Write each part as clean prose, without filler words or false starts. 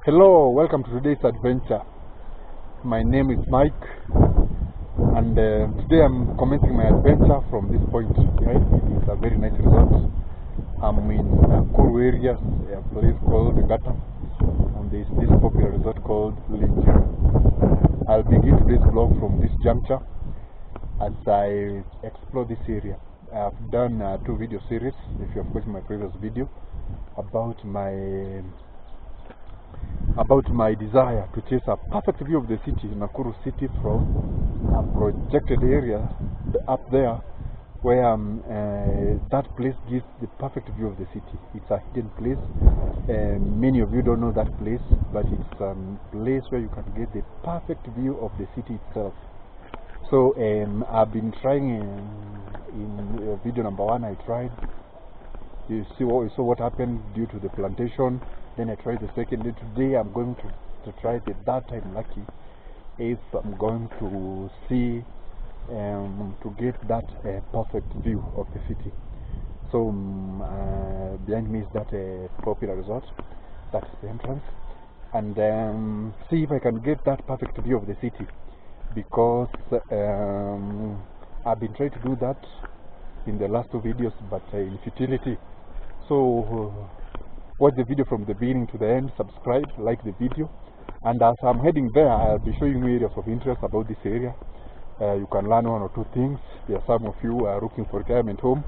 Hello, welcome to today's adventure. My name is Mike, and today I'm commencing my adventure from this point. Right? It is a very nice resort. I'm in Nakuru area, a place called Gata, and there is this popular resort called Villagelife. I'll begin today's vlog from this juncture as I explore this area. I've done two video series, if you have watched my previous video, about my desire to chase a perfect view of the city, Nakuru city, from a projected area up there where that place gives the perfect view of the city. It's a hidden place. Many of you don't know that place, but it's a place where you can get the perfect view of the city itself. So I've been trying in video number 1. I tried. You saw what happened due to the plantation. Then I tried the second day. Today I'm going to try the third time lucky, if I'm going to see to get that perfect view of the city. So behind me is that popular resort. That's the entrance, and see if I can get that perfect view of the city, because I've been trying to do that in the last two videos, but in futility. So watch the video from the beginning to the end, subscribe, like the video, and as I'm heading there, I'll be showing you areas of interest about this area. You can learn one or two things. There are some of you who are looking for retirement home.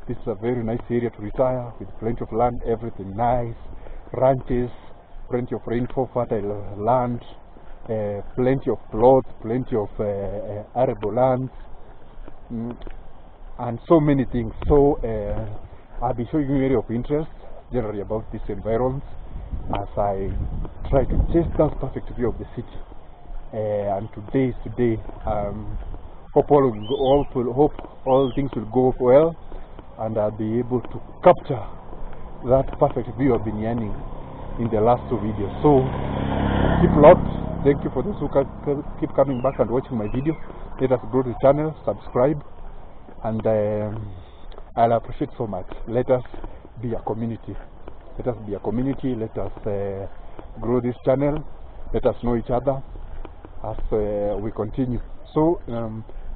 This is a very nice area to retire, with plenty of land, everything nice, ranches, plenty of rainfall, fertile land, plenty of plots, plenty of arable lands, and so many things. So I'll be showing you area of interest generally about this environment as I try to chase that perfect view of the city. And today is today. Hope all things will go well, and I'll be able to capture that perfect view I've been yearning in the last two videos. So keep locked. Thank you for those who keep coming back and watching my video. Let us grow the channel, subscribe, and I'll appreciate so much. Let us be a community. Let us be a community. Let us grow this channel. Let us know each other as we continue. So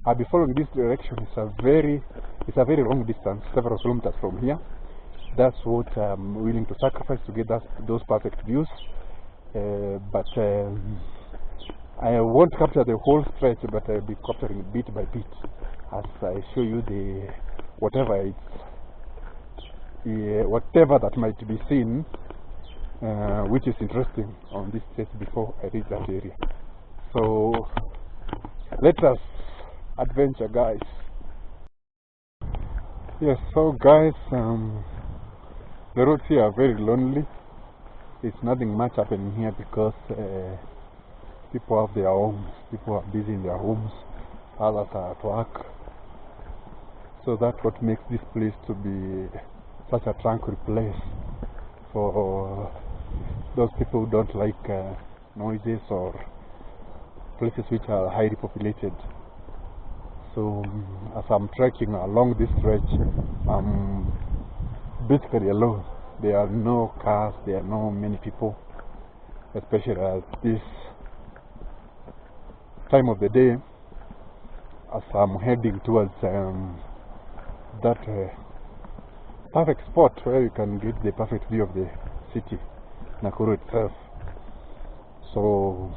I'll be following this direction. It's a very long distance, several kilometers from here. That's what I'm willing to sacrifice to get those perfect views. But I won't capture the whole stretch, but I'll be capturing bit by bit as I show you the whatever that might be seen, which is interesting on this place before I reach that area. So let us adventure, guys. Yes, so guys, the roads here are very lonely. There's nothing much happening here because people have their homes. People are busy in their homes. Others are at work. So that's what makes this place to be such a tranquil place for those people who don't like noises or places which are highly populated. So as I'm trekking along this stretch, I'm basically alone. There are no cars, there are no many people, especially at this time of the day, as I'm heading towards that perfect spot where you can get the perfect view of the city, Nakuru itself. So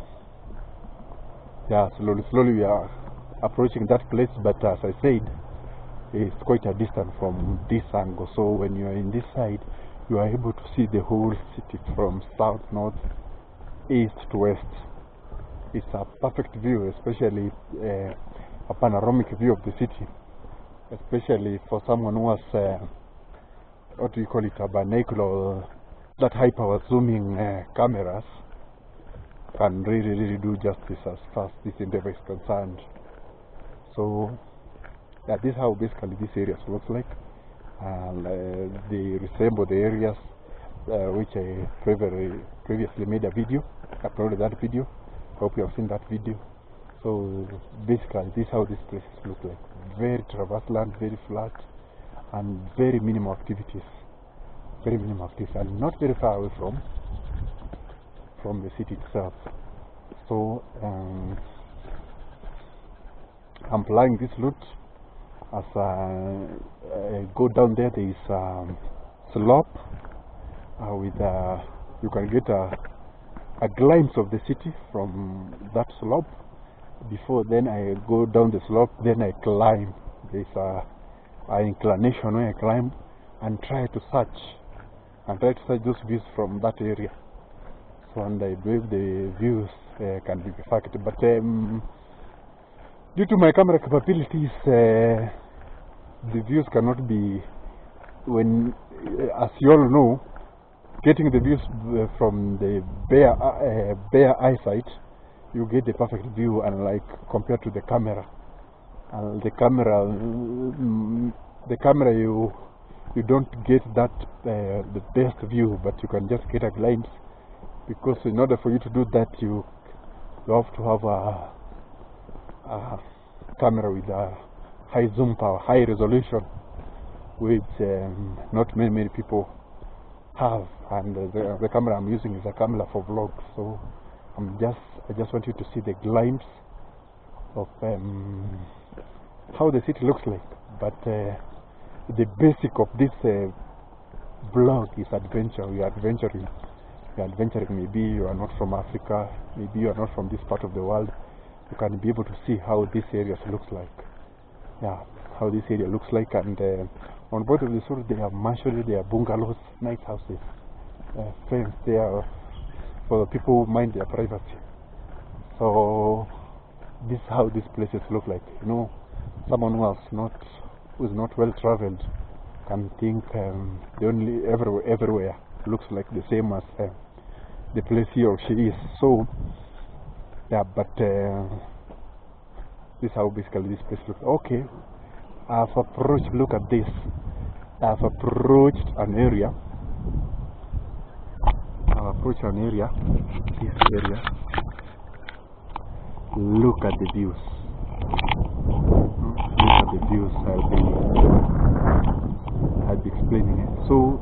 yeah, slowly we are approaching that place, but as I said, it's quite a distance from this angle. So when you are in this side, you are able to see the whole city from south, north, east to west. It's a perfect view, especially a panoramic view of the city, especially for someone who has what do you call it, a binocular, that high power zooming cameras can really do justice as far as this endeavor is concerned. So yeah, this is how basically this area looks like, and they resemble the areas which I previously made a video, uploaded that video. Hope you have seen that video. So basically this is how this place looks like. Very traverse land, very flat, and very minimal activities. And not very far away from the city itself. So I'm applying this route. As I go down there, there is a slope with you can get a glimpse of the city from that slope. Before then I go down the slope, then I climb. There's an inclination where I climb and try to search those views from that area. So, and I believe the views can be perfect, but due to my camera capabilities, the views cannot be, when as you all know, getting the views from the bare eyesight, you get the perfect view, and like compared to the camera. The camera you don't get that the best view, but you can just get a glimpse, because in order for you to do that, you have to have a camera with a high zoom power, high resolution, which not many people have. And the camera I'm using is a camera for vlogs, so I just want you to see the glimpse of how the city looks like. But the basic of this vlog is adventure. We are adventuring. Maybe you are not from Africa, maybe you are not from this part of the world. You can be able to see how this area looks like. Yeah, how this area looks like. And on board of the shore, they have mansions, they are bungalows, nice houses, friends there for the people who mind their privacy. So this is how these places look like. You know, someone who is not well traveled can think the only everywhere looks like the same as the place he or she is. So yeah, but this is how basically this place looks. Okay, I've approached, look at this, I've approached an area, this area. Look at the views. Look at the views. I'll be explaining it. So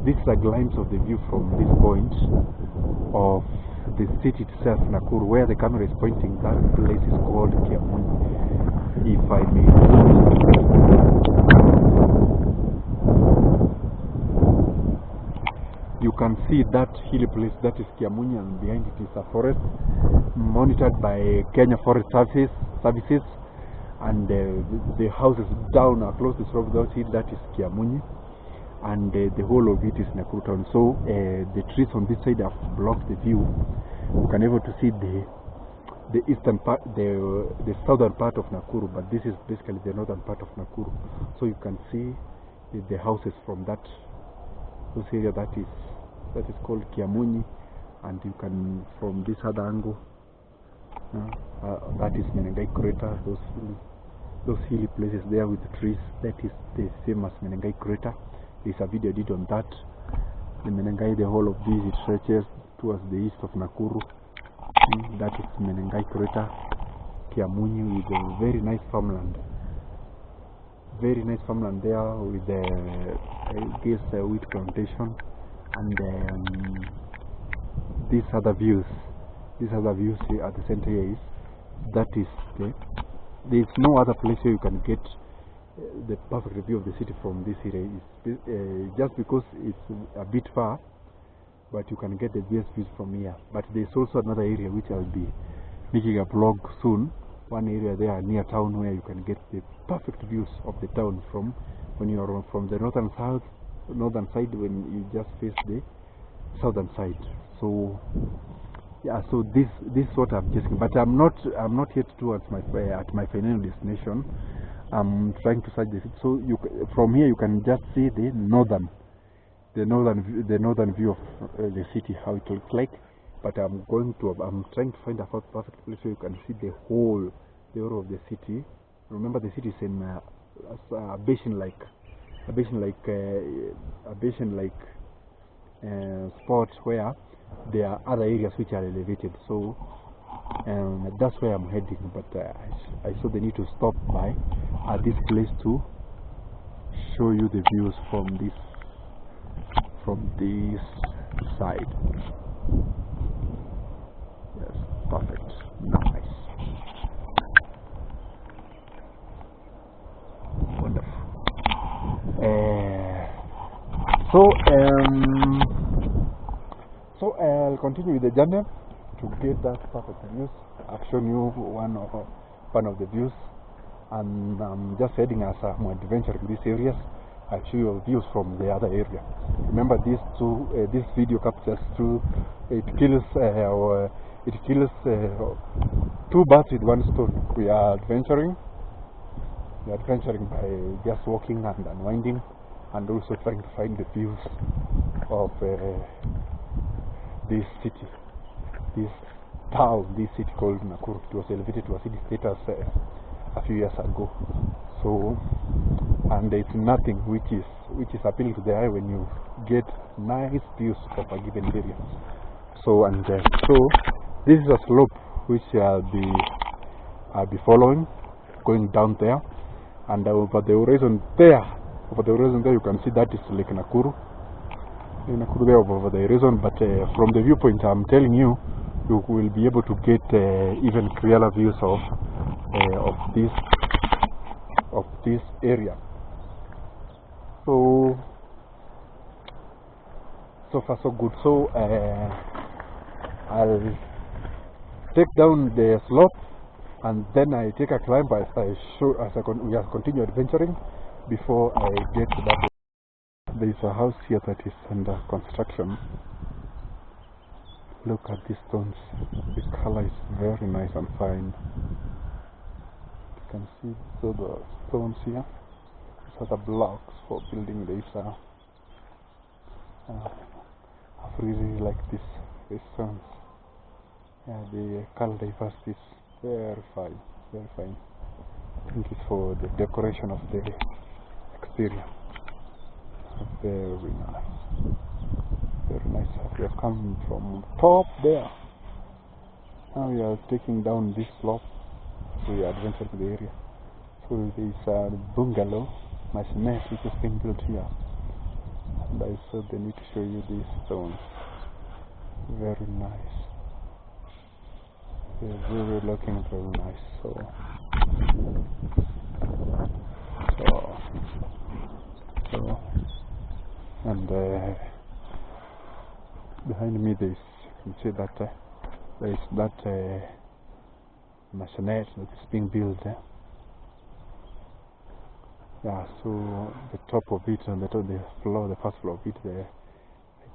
this is a glimpse of the view from this point of the city itself, Nakuru, where the camera is pointing. That place is called Kiamunyi. If I may, you can see that hilly place, that is Kiamunyi, and behind it is a forest monitored by Kenya Forest Services, and the houses down across the slope of that is Kiamunyi, and the whole of it is Nakuru town. So the trees on this side have blocked the view. You can able to see the eastern part, the southern part of Nakuru, but this is basically the northern part of Nakuru. So you can see the houses from this area that is called Kiamunyi, and you can, from this other angle, that is Menengai Crater. Those hilly places there with the trees, that is the same as Menengai Crater. There's a video I did on that. The Menengai, the whole of this, it stretches towards the east of Nakuru. That is Menengai Crater. Kiamunyi with a very nice farmland. Very nice farmland there with the wheat plantation, and these other views. These other views here at the center here there is no other place where you can get the perfect view of the city from this area. Just because it's a bit far, but you can get the best views from here. But there's also another area which I'll be making a vlog soon. One area there near town where you can get the perfect views of the town from when you are from the northern side, when you just face the southern side. So yeah, so this is what I'm just, but I'm not yet towards my final destination. I'm trying to search this. So from here you can just see the northern view of the city, how it looks like. But I'm trying to find a perfect place where you can see the whole of the city. Remember, the city is in a basin-like spot where there are other areas which are elevated. So that's where I'm heading. But I saw the need to stop by at this place to show you the views from this side. So I'll continue with the journey to get that perfect views. I've shown you one of the views, and I'm just heading as I'm adventuring these areas. I'll show you views from the other area. Remember, this video captures two. It kills two birds with one stone. We are adventuring by just walking and unwinding, and also trying to find the views of this city, this town, this city called Nakuru. It was elevated to a city status a few years ago. So, and it's nothing which is appealing to the eye when you get nice views of a given area. So this is a slope which I'll be following, going down there, and over the horizon there you can see that is Lake Nakuru. Nakuru there over the horizon, but from the viewpoint I'm telling you, you will be able to get even clearer views of this area. So far so good. So I'll take down the slope, and then I take a climb as we continue adventuring before I get to that. There is a house here that is under construction. Look at these stones. The color is very nice and fine. You can see the stones here. These are the blocks for building this. I really like these stones. Yeah, the color diversity is very fine, very fine. I think it's for the decoration of the exterior. Very nice, very nice. We have come from top there. Now we are taking down this slope. So we are adventuring to the area. So there is a bungalow, maisonette, which is being built here. And I said they need to show you these stones. Very nice. They're really looking very nice. So and behind me you can see that there is that maisonette that is being built there. Yeah, so the top of it and the first floor of it there, I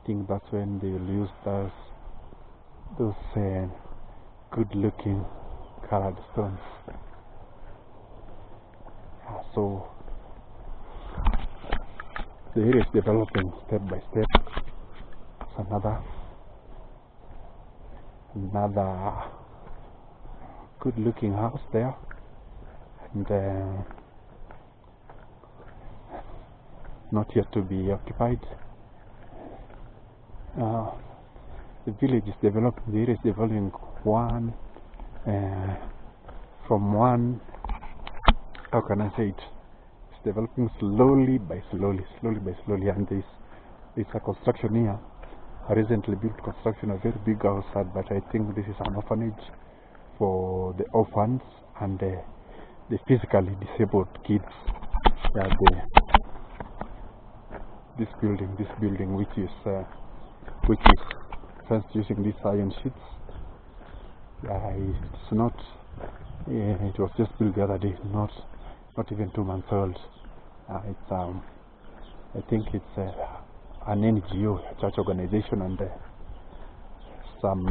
think that's when they will use those good looking colored stones. Yeah, so the area is developing step by step. It's another good looking house there, and not yet to be occupied. The village is developing, the area is developing how can I say it? It's developing slowly by slowly, and there's a construction here, a recently built construction, a very big house, but I think this is an orphanage for the orphans and the physically disabled kids. This building which is fenced using these iron sheets. It's not. It was just built the other day, not even 2 months old. I think it's an NGO, a church organization, and some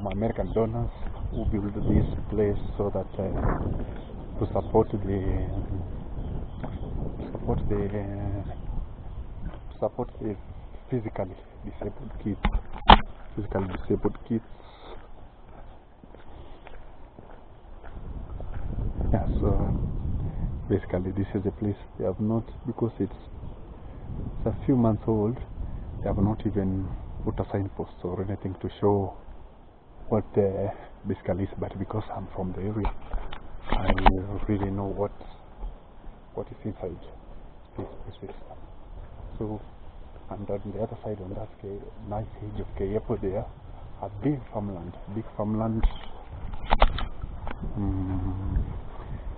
American donors who built this place so that to support the physically disabled kids. Yeah, so basically this is the place. They have not, because it's a few months old, they have not even put a signpost or anything to show what basically is, but because I'm from the area, I really know what is inside these places. So, and on the other side, on that nice hedge of Kayepo there, a big farmland,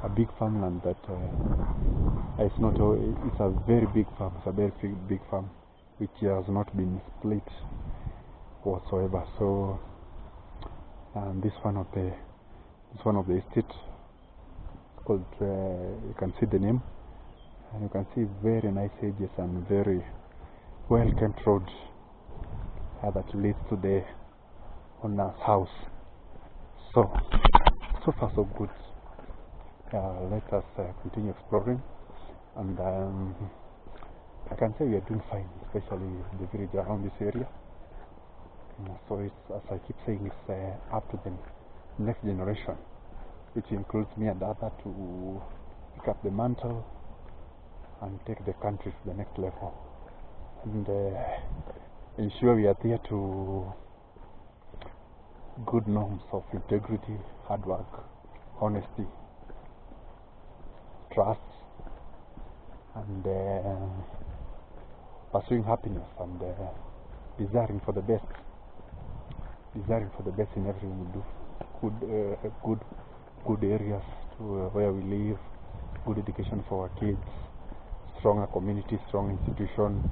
a big farmland that it's not. It's a very big farm. It's a very big farm, which has not been split whatsoever. So, this one of the estate called. You can see the name, and you can see very nice hedges and very well kept road that leads to the owner's house. So far so good. Let us continue exploring, and I can say we are doing fine, especially the village around this area. So it's, as I keep saying, it's up to the next generation, which includes me and other, to pick up the mantle and take the country to the next level, and ensure we are there to good norms of integrity, hard work, honesty, trust, and pursuing happiness, and desiring for the best in everything we do. Good areas to where we live, good education for our kids, stronger community, strong institution,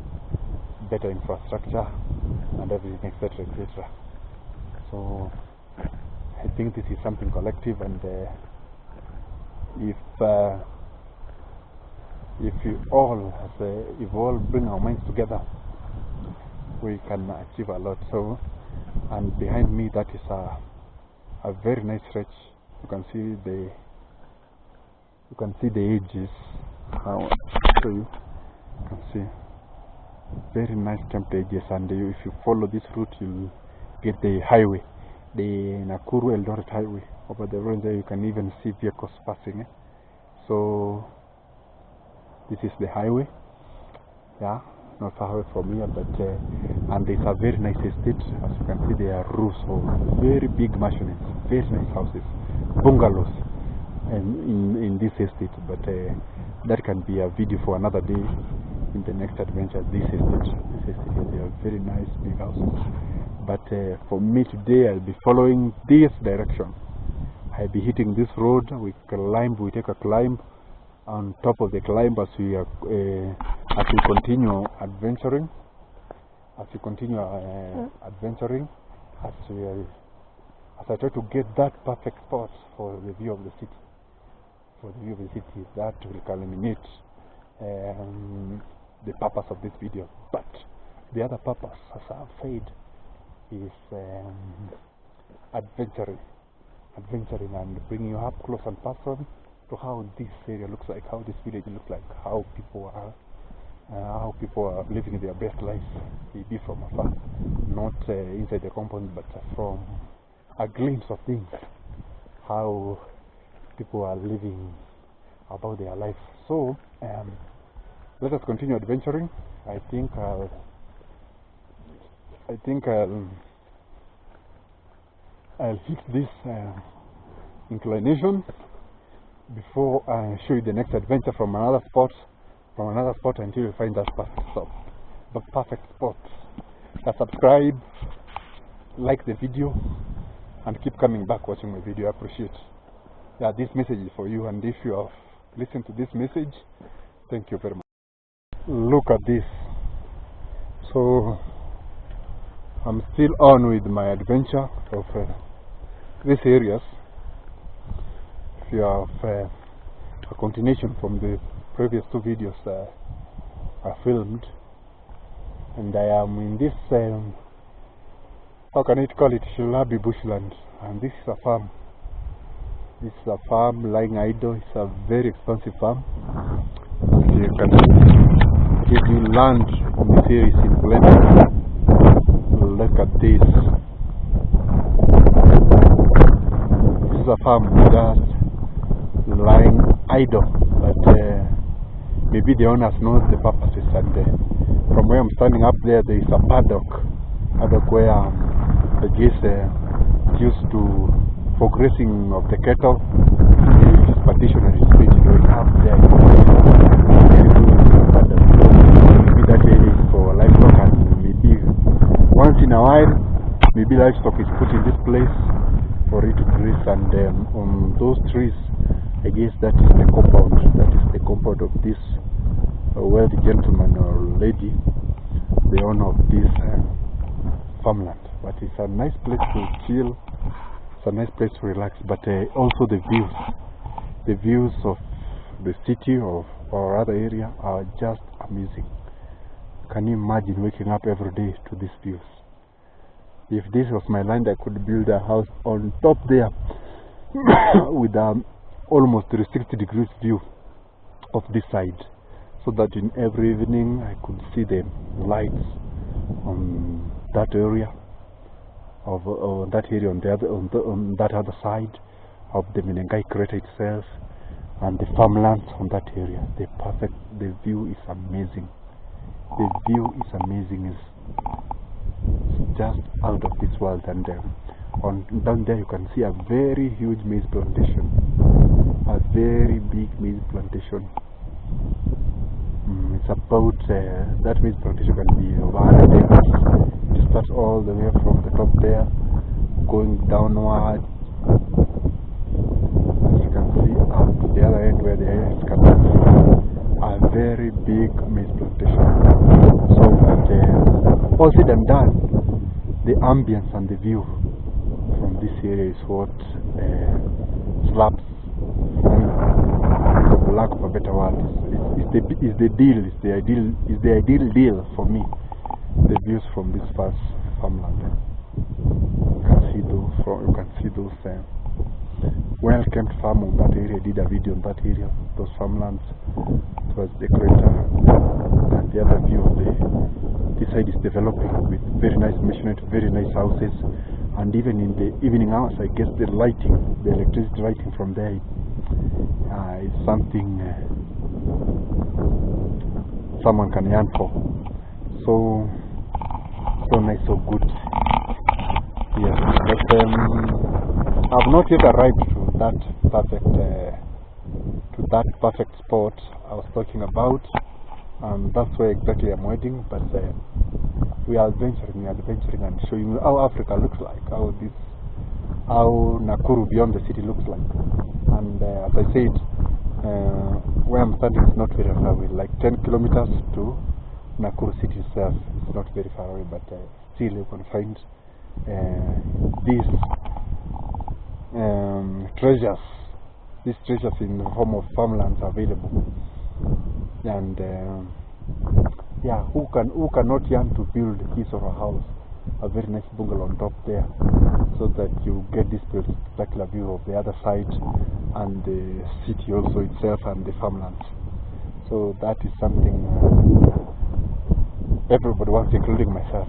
better infrastructure, and everything, etc., etc. So I think this is something collective, and if we all bring our minds together, we can achieve a lot. So, and behind me, that is a very nice stretch. You can see the edges. I'll show you. You can see very nice temp edges, and if you follow this route, you'll get the highway, the Nakuru Eldoret highway. Over the road there, you can even see vehicles passing. So this is the highway. Yeah, not far away from here, but and it's a very nice estate. As you can see, there are roofs of very big mansions, very nice houses, bungalows, in this estate. But that can be a video for another day. In the next adventure, this estate here, they are very nice big houses. But for me today, I'll be following this direction. I'll be hitting this road. We take a climb. On top of the climb, as we continue adventuring, as I try to get that perfect spot for the view of the city, that will culminate the purpose of this video. But the other purpose, as I've said, is adventuring and bringing you up close and personal to how this area looks like, how this village looks like, how people are living their best life, maybe from afar, not inside the compound, but from a glimpse of things, how people are living about their life. So let us continue adventuring. I think I'll fix this inclination before I show you the next adventure from another spot until you find that perfect spot. Subscribe, like the video, and keep coming back watching my video. I appreciate. Yeah, this message is for you, and if you have listened to this message, thank you very much. Look at this. So I'm still on with my adventure of these areas. If you have a continuation from the previous two videos I filmed, and I am in this how can I call it, Shilabi bushland, and this is a farm. This is a farm lying idle. It's a very expensive farm. You can give you land from this area is in plenty. Look at this. This is a farm just lying idle, but maybe the owners know the purposes. And from where I'm standing up there is a paddock where the geese used to, for grazing of the cattle. This partition is going up there. Maybe that area is for livestock, and maybe once in a while, maybe livestock is put in this place for it to graze. And on those trees I guess that is the compound. That is the compound of this wealthy gentleman or lady, the owner of this farmland. But it's a nice place to chill. It's a nice place to relax. But also the views of the city or other area are just amazing. Can you imagine waking up every day to these views? If this was my land, I could build a house on top there with almost 360 degrees view of this side, so that in every evening I could see the lights on that area of on that other side of the Menengai crater itself, and the farmlands on that area. The view is amazing. The view is amazing. It's just out of this world. And down there you can see a very huge maize plantation, a very big maize plantation. It's about that maize plantation can be over 100 acres. It starts all the way from the top there, going downward. As you can see, up to the other end where the eyes can see a very big maize plantation. So that all said and done, the ambience and the view from this area is what slaps for me, for lack of a better word. Is the ideal deal for me. The views from this vast farmland. You can see those well-kept farm on that area. I did a video on that area, those farmlands towards the crater, and the other view of this side is developing with very nice machinery, very nice houses, and even in the evening hours, I guess the electricity lighting from there is something someone can yearn for. So nice, so good. Yes, but I've not yet arrived to that perfect spot I was talking about, and that's where exactly I'm heading. But we are adventuring and showing you how Africa looks like, how Nakuru beyond the city looks like. And as I said, where I'm standing is not very far away, like 10 kilometers to Nakuru city itself. It's not very far away, but still you can find these treasures in the form of farmlands available. And yeah, who cannot yearn to build his or her house, a very nice bungalow on top there, so that you get this spectacular view of the other side and the city also itself and the farmlands. So that is something everybody wants, including myself.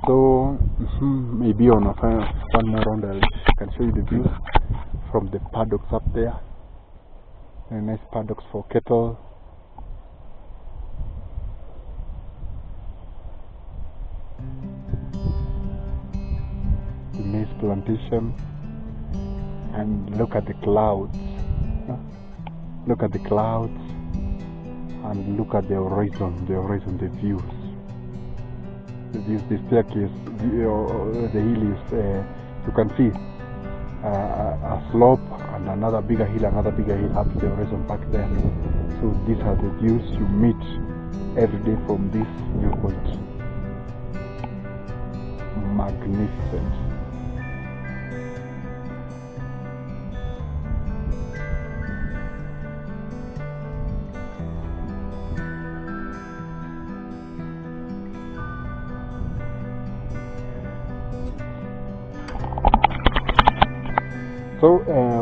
So maybe on one more round I can show you the views from the paddocks up there. Very nice paddocks for cattle. The maize plantation, and look at the clouds. Look at the clouds, and look at the horizon, the views. The staircase, the hill is, you can see a slope and another bigger hill up to the horizon back there. So these are the views you meet every day from this viewpoint. Magnificent. So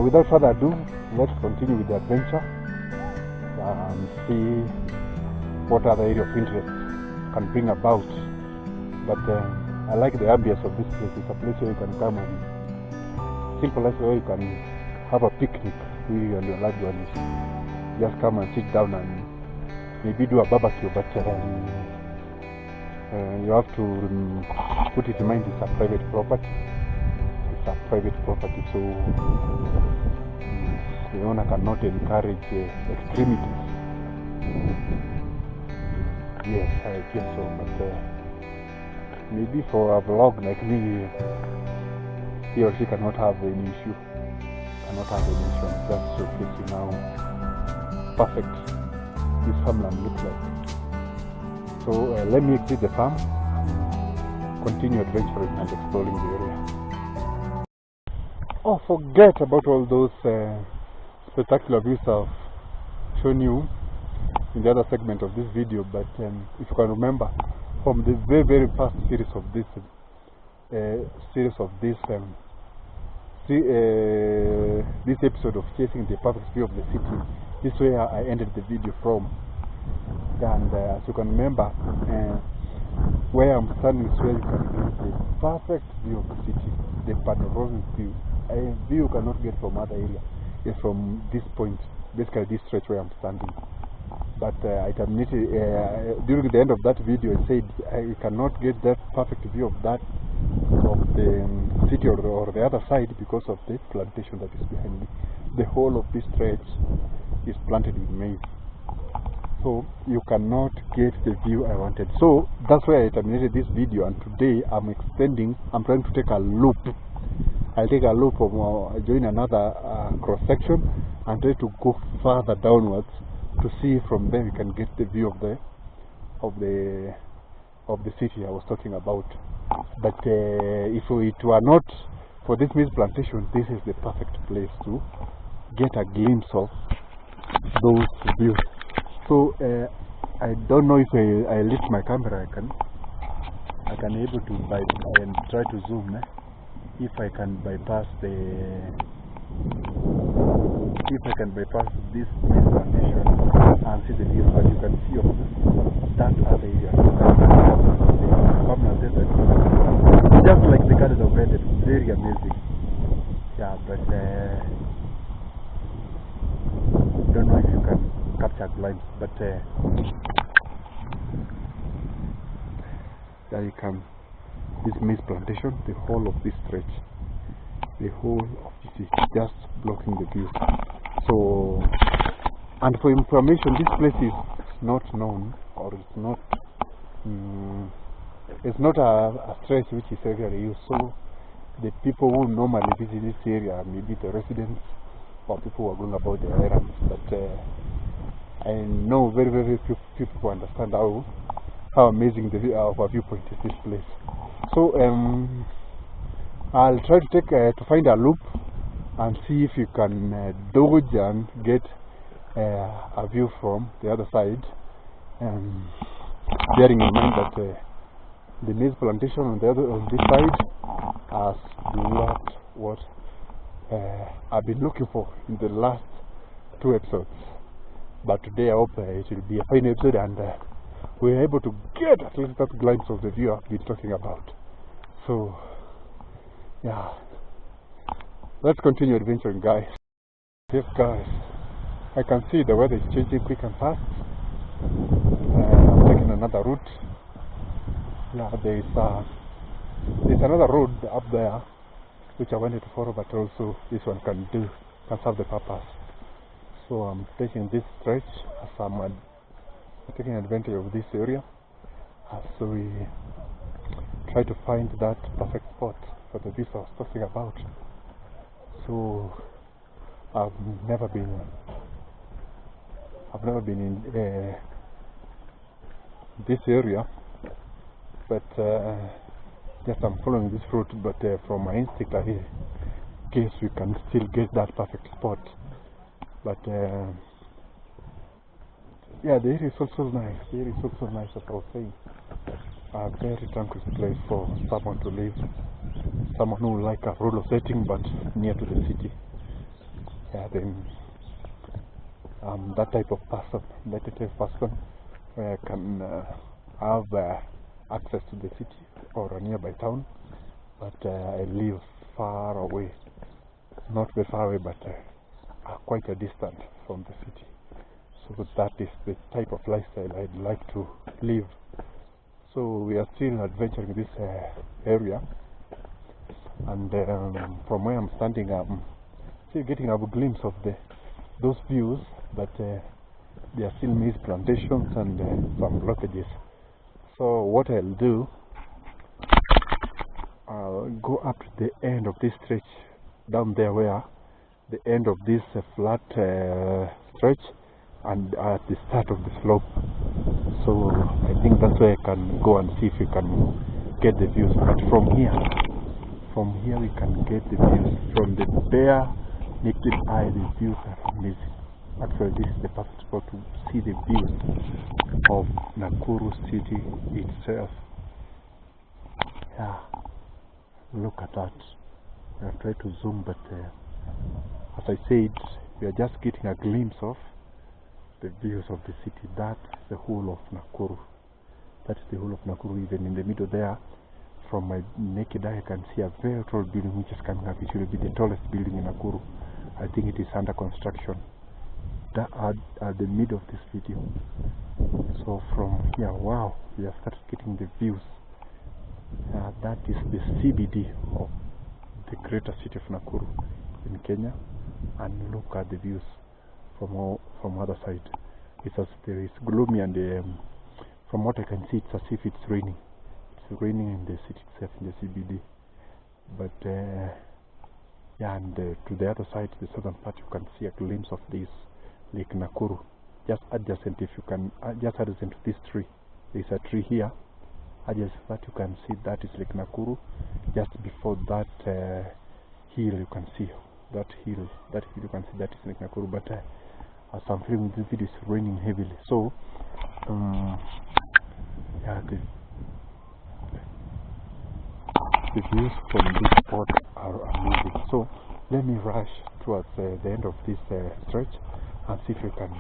without further ado, let's continue with the adventure and see what other area of interest can bring about. But I like the ambience of this place. It's a place where you can come and simple place where you can have a picnic with you and your loved ones. Just come and sit down and maybe do a barbecue, but you have to put it in mind it's a private property. So the owner cannot encourage extremities. Yes, I feel so, but maybe for a vlog like me, he or she cannot have any issue. cannot have any issue. Just showcasing how perfect this farmland looks like. So let me exit the farm and continue adventuring and exploring the area. Oh, forget about all those spectacular views I've shown you in the other segment of this video, but if you can remember from the very first series of this this episode of chasing the perfect view of the city, this is where I ended the video from. And as you can remember, where I'm standing is where you can get the perfect view of the city, the panoramic view, a view you cannot get from other area. It's from this point, basically this stretch where I'm standing. But I terminated during the end of that video. I said I cannot get that perfect view of that of the city or the other side because of the plantation that is behind me. The whole of this stretch is planted with maize, so you cannot get the view I wanted. So that's why I terminated this video, and today I'm trying to take a loop. I'll take a loop of join another cross section and try to go further downwards to see from there we can get the view of the city I was talking about. But if it were not for this maize plantation, this is the perfect place to get a glimpse of those views. So I don't know if I lift my camera, I can able to and try to zoom. If I can bypass this plantation and see the views, but you can see of that other area, the farmland desert, just like the Garden of Eden. Very amazing. Yeah, but don't know if you can capture glimpse, but there you come. This maize plantation, the whole of this stretch, the whole of this is just blocking the view. So, and for information, this place is not known, or it's not a stretch which is regularly used. So the people who normally visit this area, maybe the residents or people who are going about their errands, but I know very few people who understand how amazing the our viewpoint is this place. So I'll try to find a loop and see if you can dodge and get a view from the other side, bearing in mind that the maize plantation on this side has blocked what I've been looking for in the last 2 episodes. But today I hope it will be a fine episode, and we're able to get at least that glimpse of the view I've been talking about. So yeah, let's continue adventuring, guys. Yes, guys, I can see the weather is changing quick and fast. I'm taking another route. Yeah, there's another road up there which I wanted to follow, but also this one can serve the purpose. So I'm taking this stretch as I'm taking advantage of this area as we try to find that perfect spot for the views I was talking about. So I've never been in this area, but yes, I'm following this route. But from my instinct, I guess we can still get that perfect spot. But yeah, the area is also nice. The area is also nice, as I was saying. A very tranquil place for someone to live. Someone who like a rural setting but near to the city. Yeah, then that type of person where I can have access to the city or a nearby town, but I live far away, not very far away, but quite a distance from the city. So that is the type of lifestyle I'd like to live. So we are still adventuring this area, and from where I'm standing, I'm still getting a glimpse of those views, but there are still maize plantations and some blockages. So what I'll do, I'll go up to the end of this stretch down there where the end of this flat stretch and at the start of the slope. So I think that's where I can go and see if we can get the views. But from here we can get the views. From the bare naked eye, the views are amazing. Actually, this is the perfect spot to see the views of Nakuru city itself. Yeah, look at that. I have tried to zoom, but as I said, we are just getting a glimpse of the views of the city. That's the whole of Nakuru. That's the whole of Nakuru. Even in the middle there, from my naked eye, I can see a very tall building which is coming up. It will be the tallest building in Nakuru. I think it is under construction. That at the middle of this video. So from here, wow, we have started getting the views. That is the CBD of the greater city of Nakuru in Kenya, and look at the views from other side. It's as there is gloomy, and from what I can see, it's as if it's raining. It's raining in the city itself, in the CBD. But yeah, and to the other side, the southern part, you can see a glimpse of this Lake Nakuru, just adjacent. If you can, just adjacent to this tree, there is a tree here. Adjacent that, you can see that is Lake Nakuru. Just before that hill, you can see that hill. That hill, you can see that is Lake Nakuru. But as I'm filming this video, it's raining heavily. So yeah, the views from this spot are amazing. So let me rush towards the end of this stretch and see if we can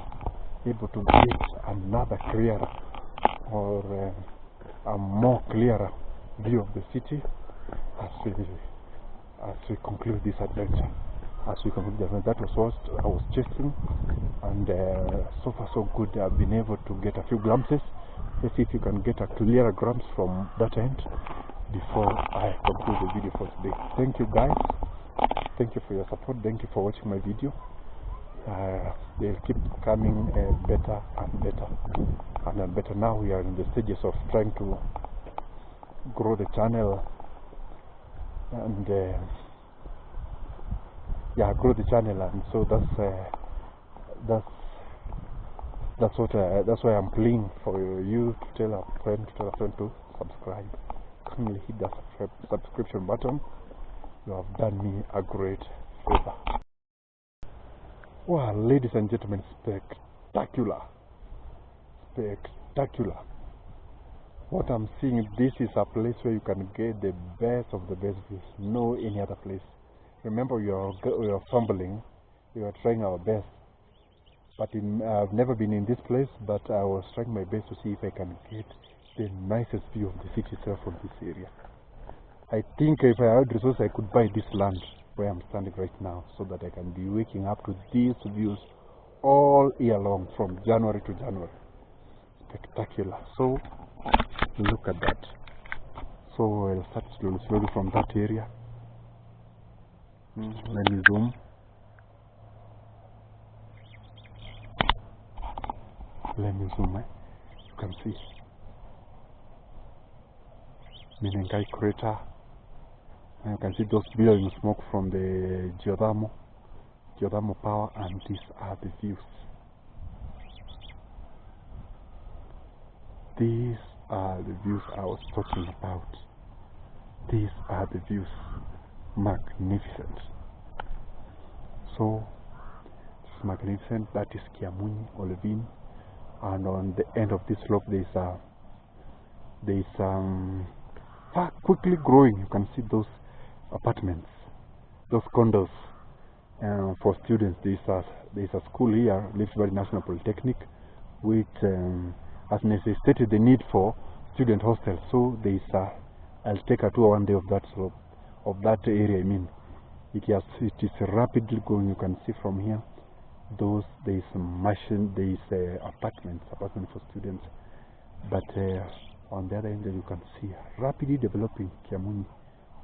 be able to get another clearer or a more clearer view of the city as we conclude this adventure. That was what I was chasing, and so far so good. I've been able to get a few glimpses. Let's see if you can get a clearer glimpse from that end before I conclude the video for today. Thank you guys. Thank you for your support. Thank you for watching my video. They'll keep coming better and better and better. Now we are in the stages of trying to grow the channel and yeah, grow the channel, and so that's why I'm pleading for you to tell a friend to subscribe. Kindly hit the subscription button. You have done me a great favor. Wow, ladies and gentlemen, spectacular. What I'm seeing, this is a place where you can get the best of the best views. No any other place. Remember, we are fumbling. We are trying our best. But I've never been in this place, but I was trying my best to see if I can get the nicest view of the city itself from this area. I think if I had resources, I could buy this land where I'm standing right now, so that I can be waking up to these views all year long, from January to January. Spectacular. So look at that. So I'll start slowly from that area. Let me zoom. You can see Menengai crater, and you can see those billowing smoke from the geothermal power, and these are the views. These are the views I was talking about. These are the views. Magnificent. So it's magnificent. That is Kiamunyi, Olivine, and on the end of this slope there is quickly growing. You can see those apartments, those condos for students. There is a school here, Rift Valley National Polytechnic, which has necessitated the need for student hostels. So there is I'll take a tour one day of that slope, of that area. I mean, it is rapidly growing. You can see from here. There is apartments for students, but on the other end you can see rapidly developing Kiamunyi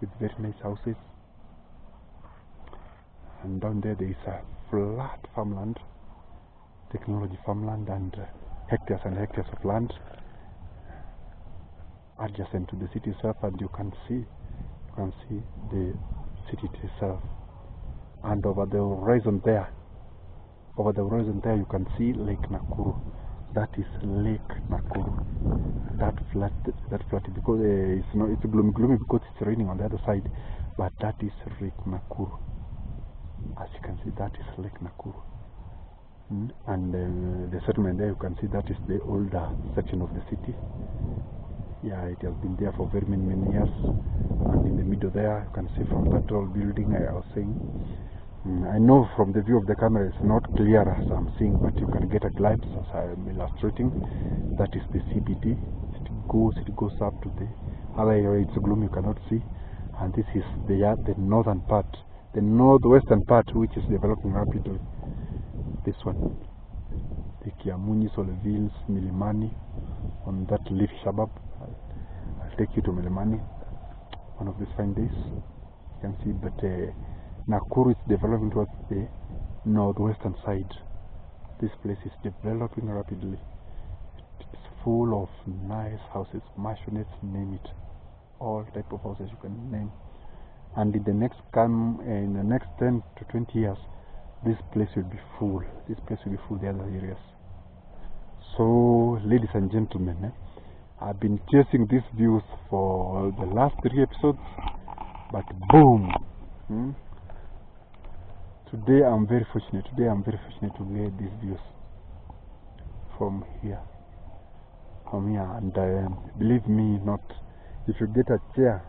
with very nice houses, and down there is a flat farmland, technology farmland, and hectares and hectares of land adjacent to the city itself, and you can see the city itself. and over the horizon there, you can see Lake Nakuru. That is Lake Nakuru. That flat because it's gloomy because it's raining on the other side, but that is Lake Nakuru. As you can see, that is Lake Nakuru. And the settlement there, you can see that is the older section of the city. Yeah, it has been there for very many years. And in the middle there, you can see from that tall building I was saying. I know from the view of the camera it's not clear as I'm seeing, but you can get a glimpse as I'm illustrating. That is the CBD. It goes up to the other area. It's gloomy, you cannot see. And this is the northern part, the northwestern part, which is developing rapidly. This one, the Kiamunyi, Solevils, Milimani, on that leafy suburb. I'll take you to Milimani one of these fine days. You can see that Nakuru is developing towards the northwestern side. This place is developing rapidly. It's full of nice houses, mansionettes, name it. All type of houses you can name. And in the next 10 to 20 years, this place will be full. This place will be full, the other areas. So, ladies and gentlemen, I've been chasing these views for the last 3 episodes, but boom! Today I'm very fortunate. to get these views from here. And believe me, not if you get a chair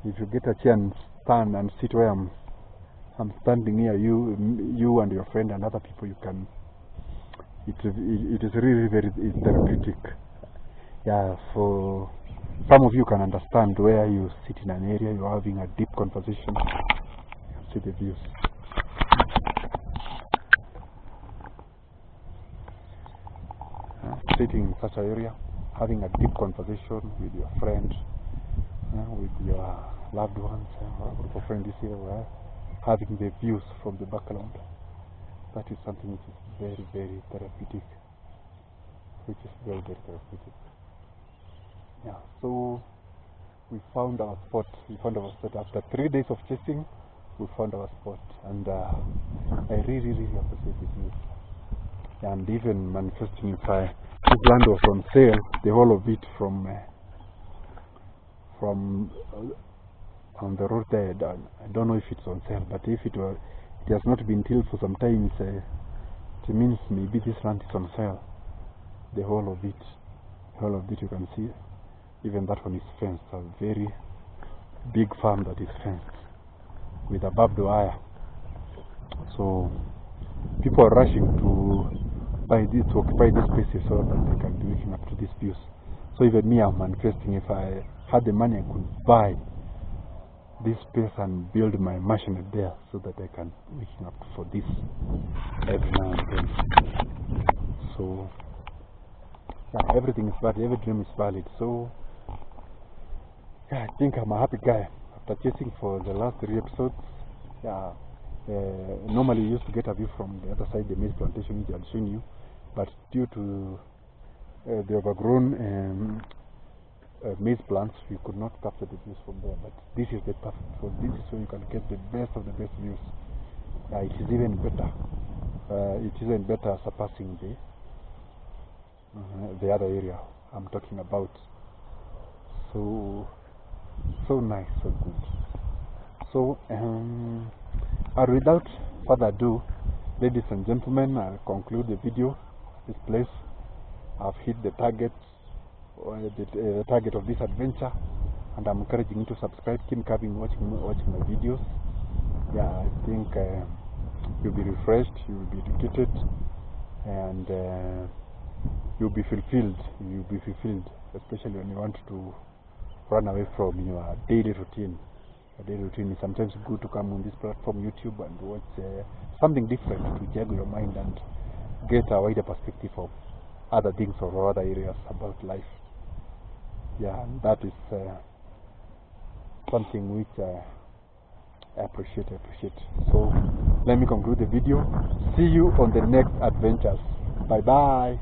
and stand and sit where I'm standing here, you and your friend and other people, you can. It is really very therapeutic. Yeah, for some of you can understand where you sit in an area, you're having a deep conversation. See the views. Sitting in such an area, having a deep conversation with your friend, with your loved ones, a group of friends here, having the views from the background. That is something which is very therapeutic. Yeah, so we found our spot. After 3 days of chasing, we found our spot, and I really appreciate the views. And even manifesting, if this land was on sale, the whole of it from on the road there, I don't know if it's on sale, but if it has not been till for some time, it means maybe this land is on sale. The whole of it you can see. Even that one is fenced, a very big farm that is fenced with a barbed wire. So people are rushing to occupy these spaces so that they can be looking up to these views. So even me, I'm manifesting. If I had the money, I could buy this space and build my machine there so that I can be looking up for this every now and then. So yeah, everything is valid, every dream is valid. So yeah, I think I'm a happy guy after chasing for the last 3 episodes. Yeah, normally you used to get a view from the other side, the maize plantation, which I've shown you, but due to the overgrown maize plants, you could not capture the views from there. But this is the perfect one. This is where you can get the best of the best views. It is even better. Surpassing the other area I'm talking about. So nice, so good. So and without further ado, ladies and gentlemen, I'll conclude the video. This place, I've hit the target, the target of this adventure, and I'm encouraging you to subscribe, keep coming, watching my videos. Yeah, I think you'll be refreshed, you'll be educated, and you'll be fulfilled. Especially when you want to run away from your daily routine. Daily routine is sometimes good to come on this platform, YouTube, and watch something different to juggle your mind and get a wider perspective of other things or other areas about life. Yeah, and that is something which I appreciate. So let me conclude the video. See you on the next adventures. Bye bye.